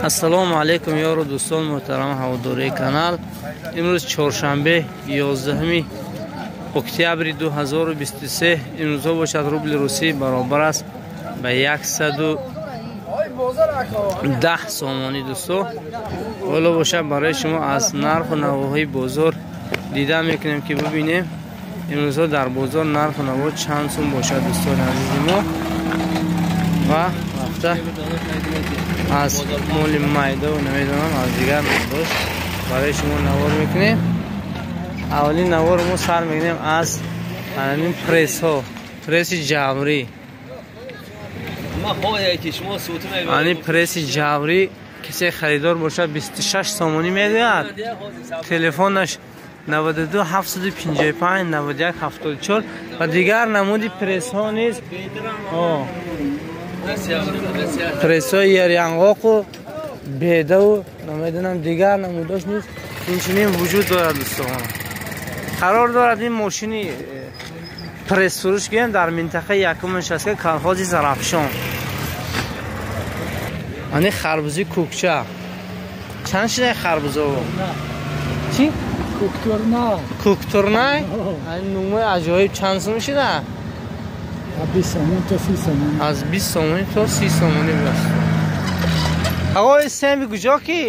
Ассалому алейкум ёру дӯстон муҳтарам ҳаводории канал. Имрӯз чоршанбе 11 октябри 2023. имрӯзҳо бошад рубли русӣ баробар аст ба 110 сомонӣ. дӯсто ҳоло бошад барои шумо аз нарху навоҳои бозор дида мекунем ки бубинем имрӯзҳо дар бозор нарху наво чанд сум бошад. дӯстони азизи мо ва рафта аз моли майдо намедонам аз дигар надош барои шумо навор мекунем. аввалин навор мо сар мекунем аз ҳамин прессҳо, пресси ҷаврӣ. ани пресси ҷаврӣ кисе харидор бошад 26 сомонӣ медиҳад. телефонаш 92 755 91 74 ва дигар намуди прессҳо низ прессҳои ярянғоқу бедаву намедонам дигар намудош низ инчунин вуҷуд дорад. дӯстон қарор дорад ин мошини прессфурӯш гӯям дар минтақаи якумаш аст ки колхози Зарафшон. ани харбузи кӯкча чанд шидаи харбузо? Чӣ? Кӯктурнай. Кӯктурнай? ани нумои аҷоиб чанд сум шида? 20 сомон то 30 сомон. аз 20 сомонӣ то 30 сомонӣ баст. ҳавои семи куҷо ки?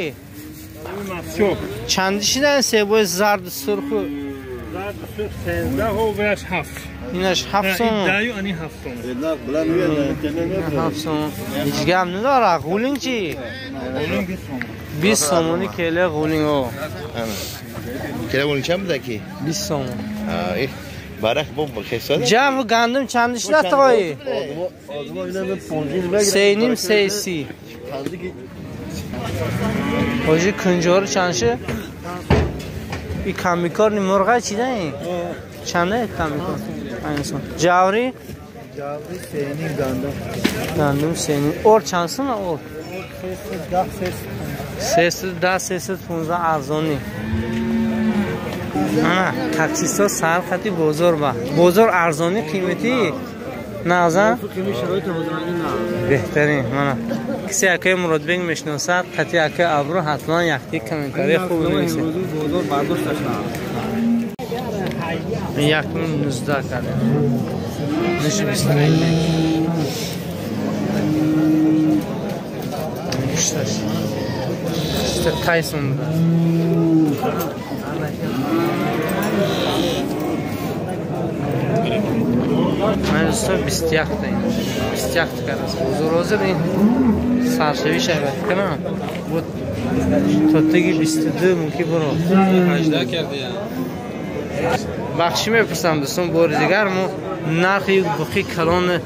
чанди шида ин себои зарду сурху? Зарду сурх 13 ҳо ваш 7. инаш 7 сомон. Даю ани 7 сомон. 7 сомон. ҳеҷ гап надора. ғулин чи? Ғулин 20 сомонӣ келе ғулин о. Kelе bunu çam da ki? 20 сомон. Barak bu xesad. Jam gandum chand shida to'y? Seynim seysi. Hoji kunjor chanshi? I kamikor ni murg'a chida in? Chanda kamikor? Aynisan. Javri? Javri seynim gandum. Gandum seynim. Or chansin or? 310 arzoni. ана таксистҳо сар хати бозор ба бозор арзонӣ қимати назан беҳтарин. мана кисе акаи муродбек мешиносад хати акаи абру ҳатман якти комментария хуб бинависед. 119 кардем ниши 25 тайсон من دوستان 21 تا این 21 تا کردست بزرگ روزه بین سرشوی شبت کنم بود تا تگی 22 ممکن برو 18 کرده یا بخشی میپرسم دوستان باری دیگر ما نرخ یک بخی کلان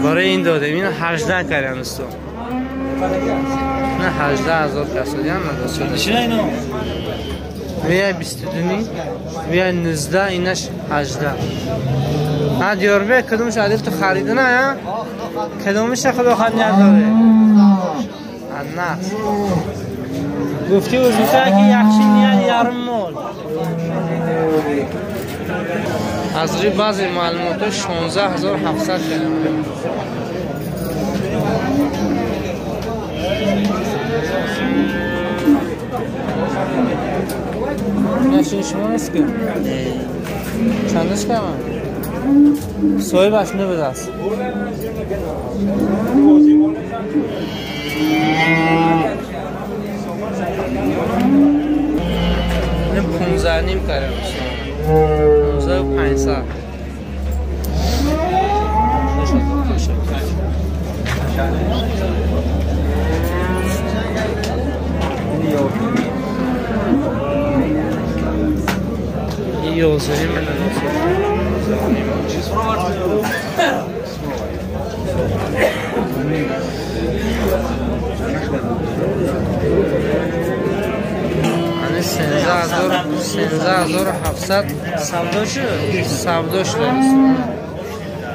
برای این داده این 18 کردیم دوستان نه 18,000 کسادی هم نداشته چرا اینو ویا 22 ویا 19 اینش 18. ها دیاربه کدومش عادل تو خریده نه یا کدومش خود بخواد نداره نه گفتی وزیتا که یخشی نیاد یارم مول از روی بعضی معلومات 16700 کلمه نشین شما نیست که چندش کنم سوی بشنه بده است این 15 نیم کرده 15,500 یوزنی من انی 13,700 سودا شد سودا شده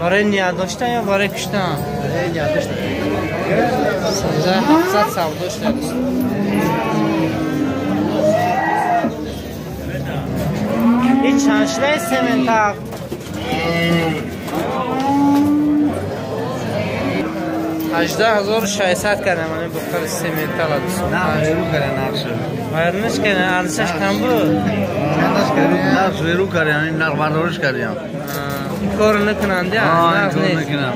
برای نیاد داشتن یا برای کشتن؟ برای نیاد داشتن 13,700 سودا شده این چند شده سمنتاق 18,600 کردم من بخور سیمنتال دوست. نه زیرو کردن نقشه. ورنش کنه ارزشش کم بود. چندش کردی؟ نه زیرو کردن این نقد بردارش کردیم. کار نکنند یا؟ نه کار نکنم.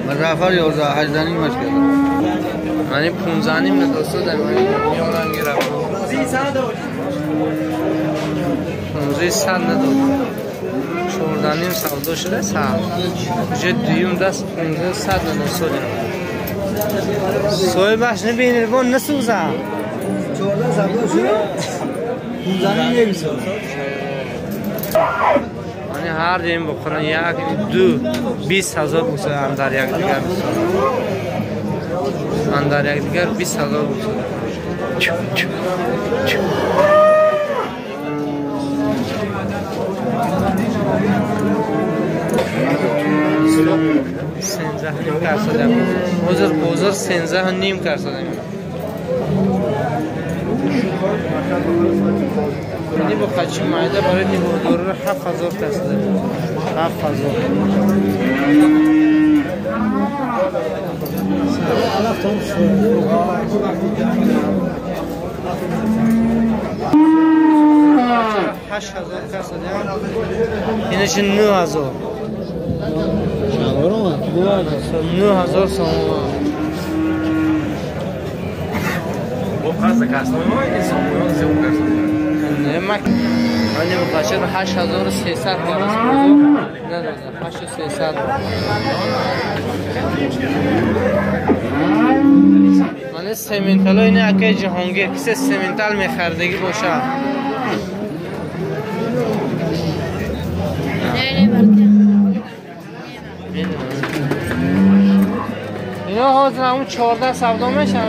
مزافر 11 18 مش کردم. من 15 نیم دوست دارم. میارم گیرم. 15 نداد. 14 نیم سودا شده سال. چه دیوم دست 15 نداد سال. سوی باش نبینید بون نسوزه. 14 سودا شده. 15 نیم نمیسوزه. من هر دیم بخورن یک دو 20,000 بوسه اندر یک دیگر اندر یک دیگر 20,000 بوسه سنزه نیم کار سادم بزر سنزه نیم کار سادم اینی با قچی معده برای دیمودور 7,000 تست داره 7,000 8,000 تست داره اینش 9,000 9,000 سوم خاصه کاسمون سومون زیو کاسمون نمک آنی مقاشر 8,300 کلاس نداره 8,300 من سیمنتال اینه اگه جهانگیر کسی سیمنتال میخردگی باشه اینا حاضر همون 14 سودا میشن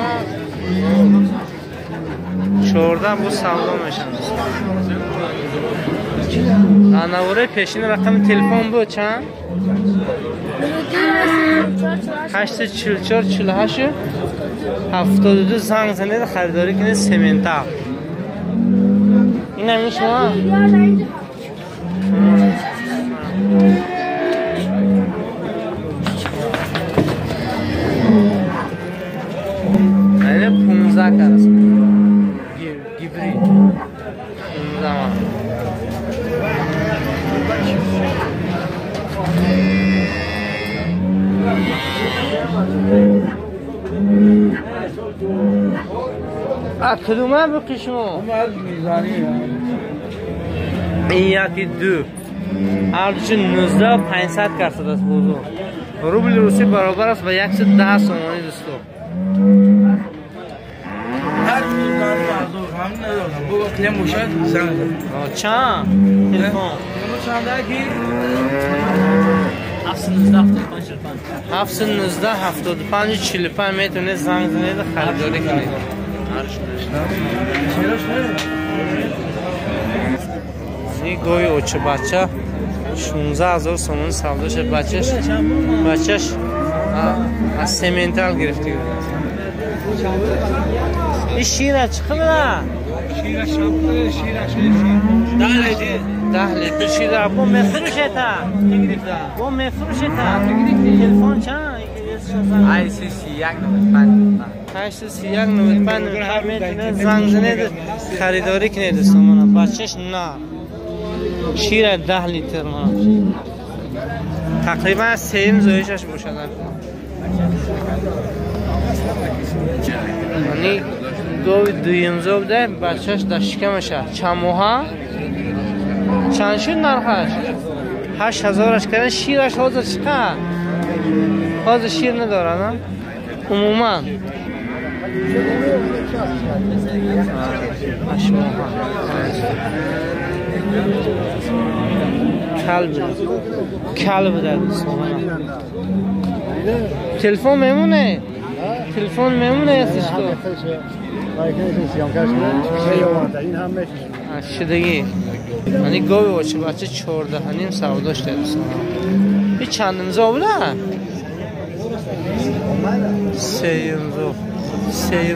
14 bu savdo meşanız. Anavore peşine rakam telefon bu çan. 844 48 72 zang zane de xaridori kine sementa. این همین شما؟ اینه 15 کرد گیبری 15 ما کدومه بقی شما؟ این یکی دو هر دوچه 19 و 500 کرد است بزرگ روبل روسی برابر است با 110 سومانی دوستو چند؟ تلفن 719 75 45 میتونه زنگ زنید خریداری کنید این گوی اوچه بچه 16,000 سومون سودا شد بچهش از سیمنتال گرفتی این شیره چه خبره؟ شیره 10 لیتر شیره با مفروشه تا با مفروشه تا تلفن چند؟ 831 میتونه زنگ زنید خریداری کنید دوستان بچهش نه شیر 10 لیتر ما تقریبا 3 زویشش باشد یعنی دویم زو بده بچهش در شکمشه چند ماه چند شد نرخش 8,000 کردن شیرش حاضر چقدر حاضر شیر نداره نه عموما 8 ماه کلب در تلفن میمونه تلفن میمونه استش تو شدگی یعنی گاوی باشه بچه 14 نیم سواداش داره این چند امضا بوده؟ 3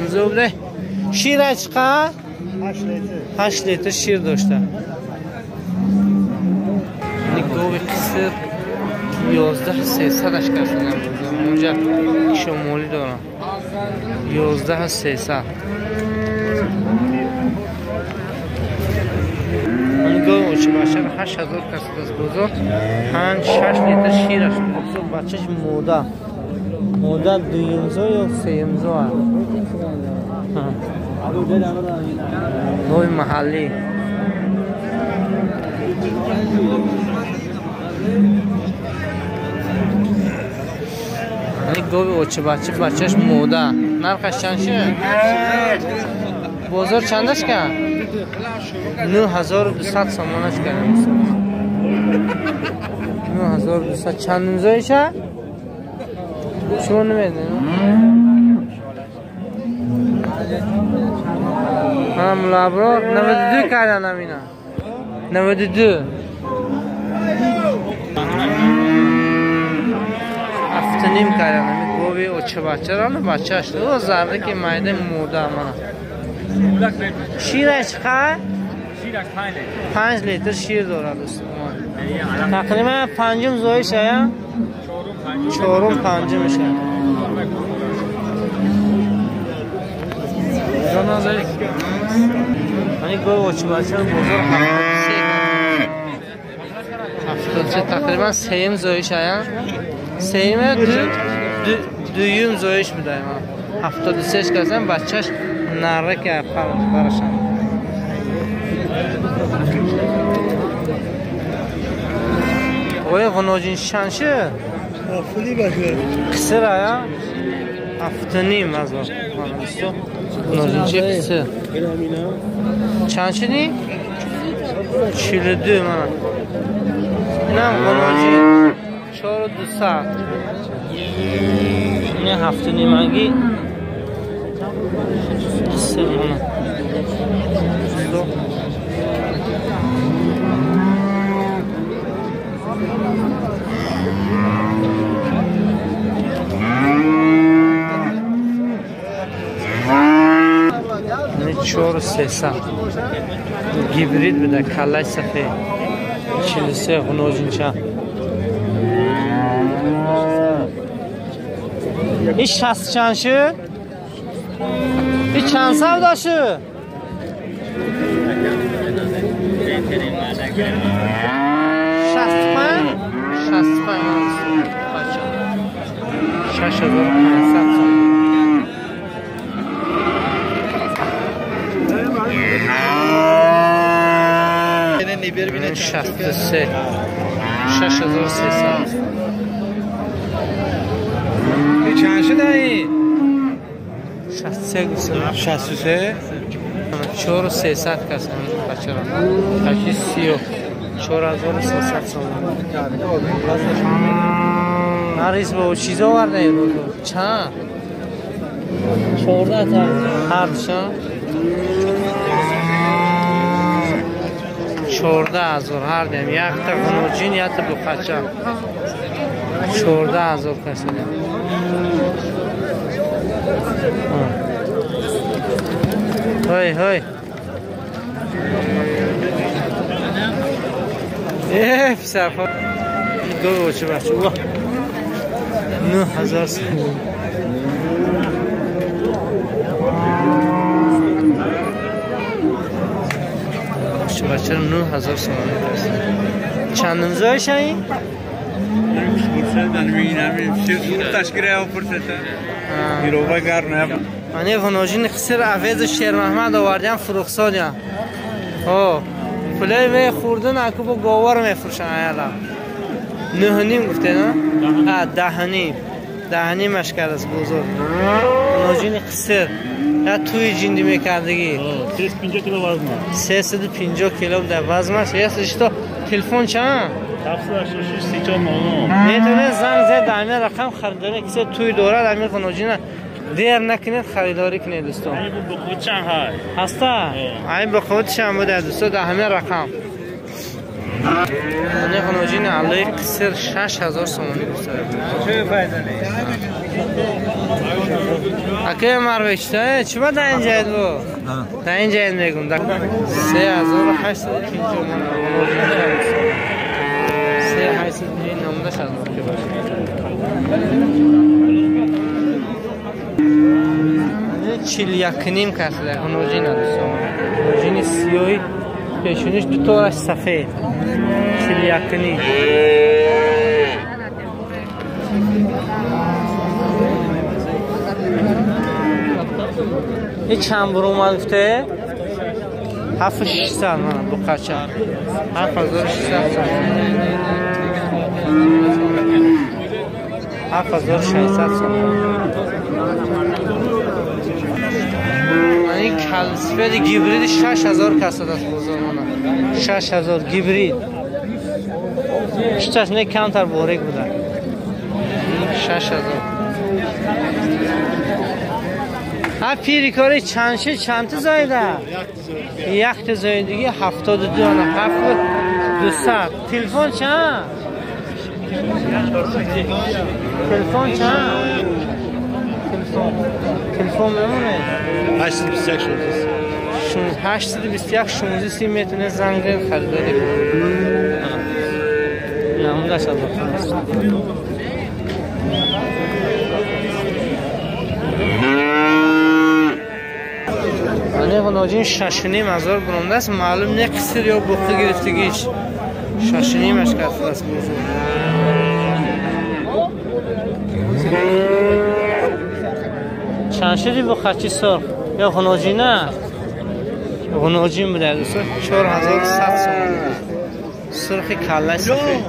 امضا بوده شیر چقدر؟ 8 لیتر شیر داشته این گاوی قصر 11,300 اش کرده اونجا شمالی دارم 11300 این گوی اوچه باشه 8000 کسید از بزرگ 5-6 لیتر شیرش بچهش موده دویمزو یا سیمزو هست گوی محلی این گوی اوچه بچهش موده نرخش چند شه؟ بزرگ چندش کن؟ 9200 سامانش کردم 9200 چند امزایشه؟ چون نمیدونم هم لابرار 92 کردن همینا 92 هفتنیم کردن همی گوی اوچه بچه را بچه هشت او زرده که مایده موده همانا شیرش خواهد؟ شیرش 5 لیتر شیر داره دوست تقریبا پنجم زویش هیا؟ چهارم پنجمشه این گوی اوچه بچه را بزرگ 73 تقریبا سیم زویش هیا؟ سیمه دویم زویش میده 73 کسیم بچهش نره که برشن اوه غناجین شنشه قصر آیا هفتنیم از غناجین چه قصر چند شدی؟ 42 من اینم غناجین 4200 اینه هفتنیم اگی قصر منم چهار سه گیبرید بده کلای سفید 43 غنوجینچه این 60 چند شد؟ این چند سودا شد؟ 65 65 63 6300 چند شده این؟ 63 گوسه 63 4300 کس بچه را تکی 4300 سامان نریز با چیزا ورده این رو چند؟ 14 تا هر دوشان 14000 هر دیم یک تا غنوجین یک تا دو بچه 14000 کسی دیم های پسر خود دو بچه 9000 سامان بچه 9000 سامان چند امزایش هایی؟ منی غناجین خسر عویز شیر محمد آوردیم فروخسادیم پلای می خوردن اکو با گاوار می فروشن ایالا 9.5 گفته نه؟ 10.5 مشکل است بزرگ غناجین خسر یا توی جندی میکردگی 350 کیلو در وزنش یه تو تلفن چند؟ 786 34 میتونه زنگ زد دامیر رقم خریداری کسی توی دوره دامیر غناجین دیر نکنید خریداری کنید دوستان این به خود چند های هستا؟ این به خود چند بوده دوستان دامیر رقم این غناجین علی کسر 6000 سومانی دوستان چه فایده نیست اکه مرویشته چی با در این جاید بو؟ در این جاید میگم 3850 3850 نمونده شد 41 کاسه خنوجین دوستان خنوجین سیاهی پیشونیش دو تارش سفید 41 این چند برو اومده 7600 من دو قچه 7600 7600 این کلسفید گیبرید 6000 کاسه دست بزرگ منه 6000 گیبرید شتاش نه کمتر بورک بوده 6000 ها پیری کاری چند تا زایده یک تا زایدگی 72 نه 7200 تلفن چند تلفن چند تلفن میمونه 821 16 میتونه زنگ خریداری نه اون داشت این خنوجین 6500 برونده است معلوم نه قصر یا بخته گرفتگیش 65 اش کاسه است بزرگ چند شدی با خچی سرخ یا خنوجین نه خنوجین بوده دوستان 4100 سرخ کله سفید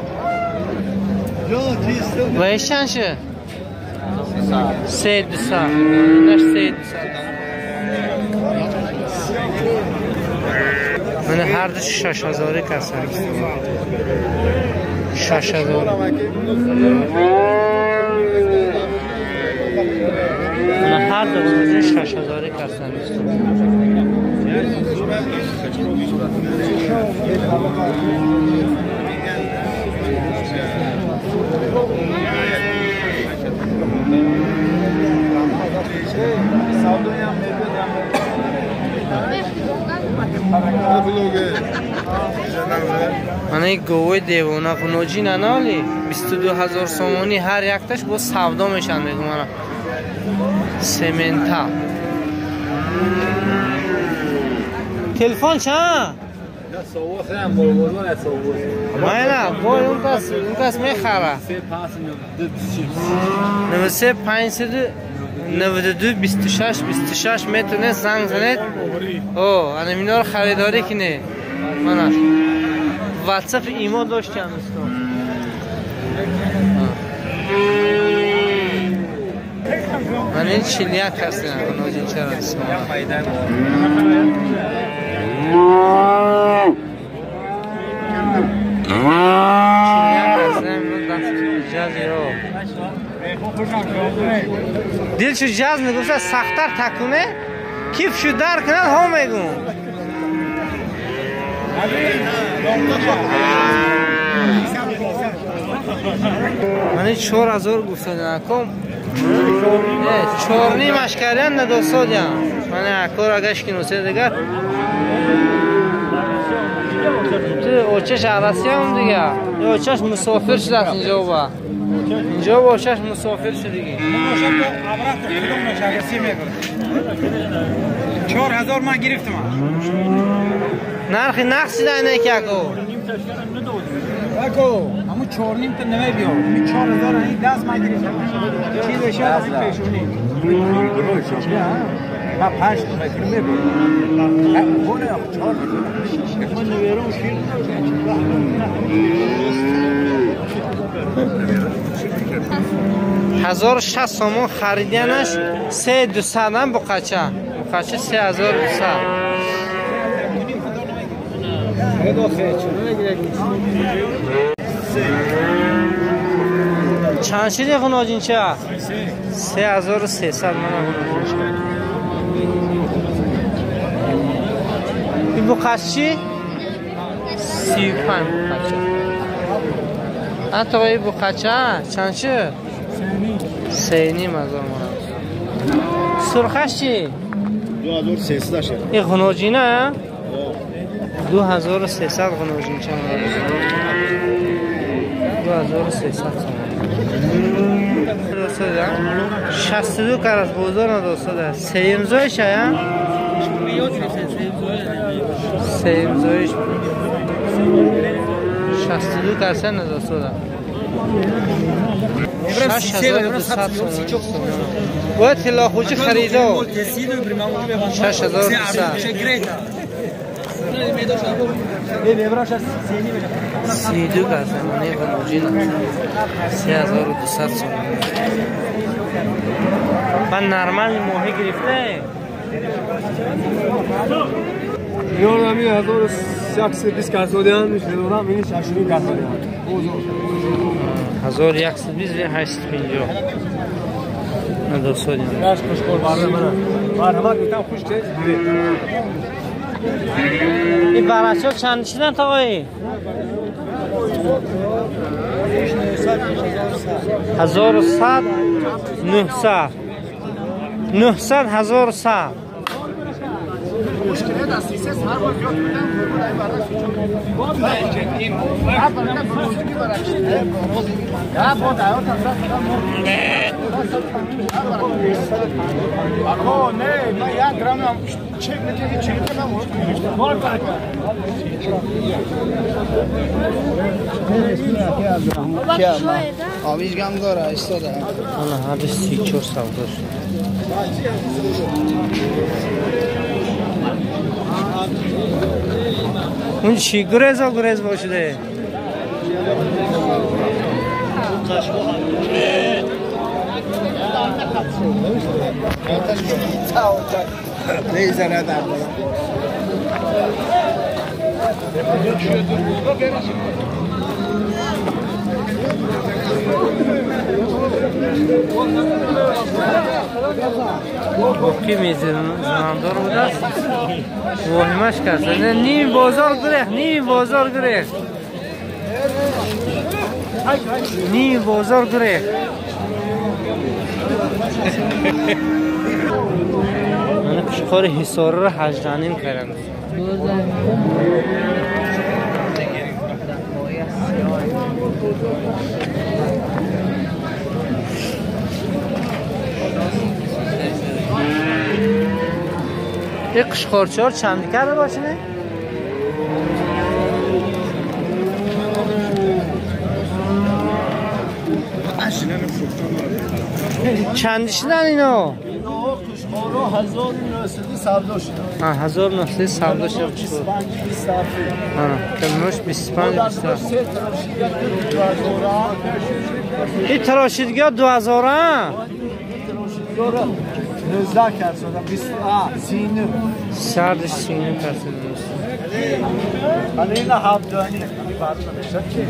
و ایش چند شه 3200 اینش 3200 من هر دو 6000 کاسه است 6000 من هر دو 6000 کاسه است من این گوه دیوانه خنوجین انالی 22000 سومونی هر یک تاش با سودا میشن میگم من سمنتا تلفن چند؟ نه باید اون کس میخوره 93 میتونه زنگ زنید اوه انا اینا رو خریداری کنه من واتساپ ایما داشتم من این 41 هستم خنوجین چرا است دل شو جاز نگوسته سختر تکونه کیف شو در کنن ها میگون من 4000 گفتن نکم 4.5 مشکریان ندو سودیم من اکور اگش کنوسه دیگر تو اوچش عرصی هم دیگه اوچش مسافر شده اینجا با اینجا با اوچش مسافر شده دیگه 4000 من گرفتم نرخی نقصی ده اینه که اکو اکو همون 4.5 تا نمی بیام این 4000 این 10 من گرفتم چیزش از این پیشونی من 5 تا میگیرم خونه 4 من نمیرم شیر 1060 سومون خریدنش 3200 هم با قچه 3200 چند شده خنوجین چه؟ 3300 من این با قچه چی؟ 35 با قچه حتی این با قچه چند شده؟ 3.5 من سرخش چی؟ 2300 شد. این خنوجینه؟ 2300 خنوجین چند 2300 دوستان 62 карат бозор دوستان سیمزایش ها سیمزایش 62 карат دوستان 6200 باید خلا خوچی خریده 6200 32 карат نه موجود 3200 من نرمال ماهی گرفته یارمی 1120 کارتودیان میشه دورم این 60 کارتودیان 1120 و 850 نه دوستان راش خوشگل بارم میتونم خوش چه این براشو چند شدن تا آقایی 1100 900 900 1100 آویزگم داره ایستاده انا هذا 34 سودا اون چی گرز باشه نیزنه در کی میزنندار بود است واهمش کرد نیم بازار گره نیم بازار گره من کشکار حصار را 18 نیم کردم یک قشقارچار چند کرده باشه نه؟ چندش دن اینا؟ قشقارو 1900 سودا شد 1900 سودا شد کلمش 25 این تراشیدگاه 2000 19 کرد شدم 20 سینه سردش سینه کرد حالا این هفدانی فرق نمیشه که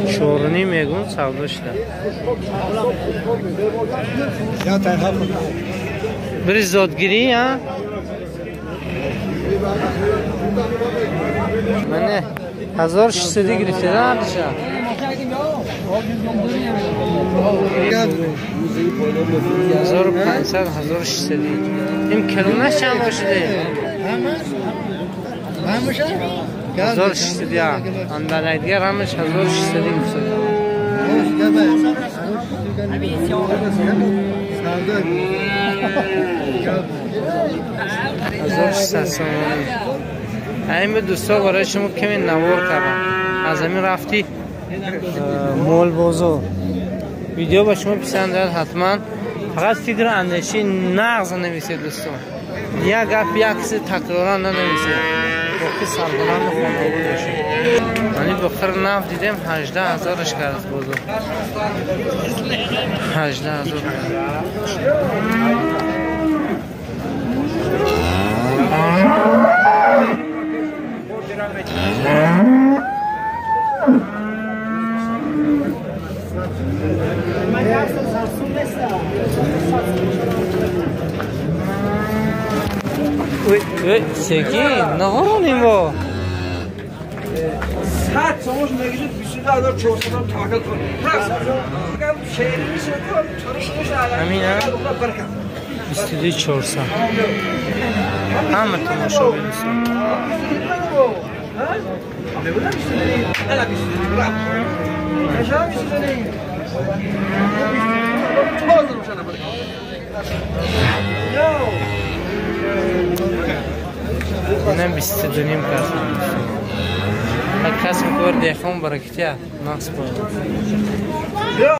شورنی میگون سودا شده بری زادگیری ها منه 1600 گرفته نردشه 1500 1600 این کلونش چند باشده؟ همشه 1600 یا اندازه دیگر همش 1600 گرفته 1600 همین دوستا برای شما کمی نوار کردم از همین رفتی مول بازار ویدیو با شما پسند داد حتما فقط فکر اندیشه نغز نمیسید دوستان یک گپ یکسی تکرارا ننویسید باقی سربلند خانه بود باشید یعنی بخیر نفت دیدیم 18000 کرد بازار 18000 Sekin, nag'oronим bo. Saat so'z megizib 20400 taqat qil. Ham she'ringiz yo'q, çalışmış hala. Amina. 2400. Hamma tomoshabinlar. Bundan biz döneyim kasım. Bak kasım gördü yakın bıraktı ya. Nasıl böyle?